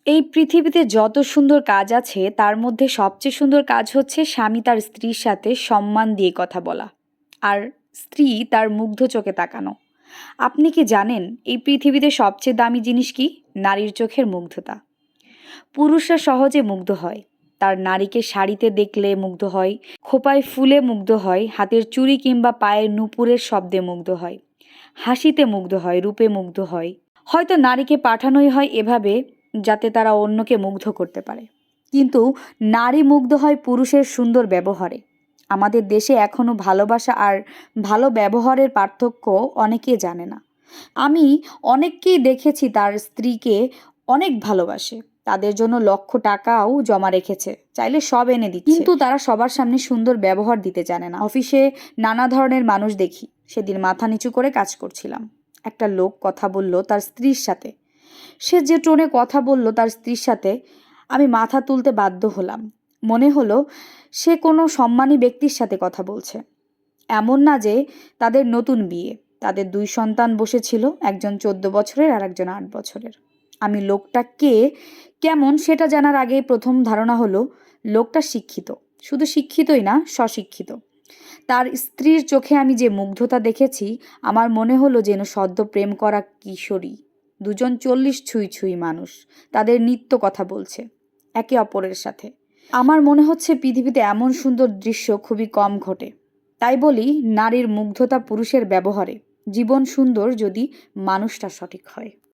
এই পৃথিবীতে যত সুন্দর কাজ আছে তার মধ্যে সবচেয়ে সুন্দর কাজ হচ্ছে স্বামী তার স্ত্রীর সাথে সম্মান দিয়ে কথা বলা আর স্ত্রী তার মুগ্ধ চোখে তাকানো। আপনি কি জানেন এই পৃথিবীতে সবচেয়ে দামি জিনিস কি? নারীর চোখের মুগ্ধতা। পুরুষরা সহজে মুগ্ধ হয়, তার নারীকে শাড়িতে দেখলে মুগ্ধ হয়, খোপায় ফুলে মুগ্ধ হয়, হাতের চুড়ি কিংবা পায়ের নূপুরের শব্দে মুগ্ধ হয়, হাসিতে মুগ্ধ হয়, রূপে মুগ্ধ হয়। হয়তো নারীকে পাঠানোই হয় এভাবে যাতে তারা অন্যকে মুগ্ধ করতে পারে। কিন্তু নারী মুগ্ধ হয় পুরুষের সুন্দর ব্যবহারে। আমাদের দেশে এখনো ভালোবাসা আর ভালো ব্যবহারের পার্থক্য অনেকেই জানে না। আমি অনেককেই দেখেছি তার স্ত্রীকে অনেক ভালোবাসে, তাদের জন্য লক্ষ টাকাও জমা রেখেছে, চাইলে সব এনে দিচ্ছে, কিন্তু তারা সবার সামনে সুন্দর ব্যবহার দিতে জানে না। অফিসে নানা ধরনের মানুষ দেখি। সেদিন মাথা নিচু করে কাজ করছিলাম, একটা লোক কথা বলল তার স্ত্রীর সাথে। সে যে টোনে কথা বলল তার স্ত্রীর সাথে, আমি মাথা তুলতে বাধ্য হলাম। মনে হলো সে কোনো সম্মানী ব্যক্তির সাথে কথা বলছে। এমন না যে তাদের নতুন বিয়ে, তাদের 2 সন্তান বসেছিল, একজন 14 বছরের আর একজন 8 বছরের। আমি লোকটা কে, কেমন সেটা জানার আগে প্রথম ধারণা হলো লোকটা শিক্ষিত। শুধু শিক্ষিতই না, স্বশিক্ষিত। তার স্ত্রীর চোখে আমি যে মুগ্ধতা দেখেছি, আমার মনে হলো যেন সদ্য প্রেম করা কিশোরী। দুজন 40 ছুঁই ছুঁই মানুষ, তাদের নিত্য কথা বলছে একে অপরের সাথে। আমার মনে হচ্ছে পৃথিবীতে এমন সুন্দর দৃশ্য খুবই কম ঘটে। তাই বলি, নারীর মুগ্ধতা পুরুষের ব্যবহারে। জীবন সুন্দর যদি মানুষটা সঠিক হয়।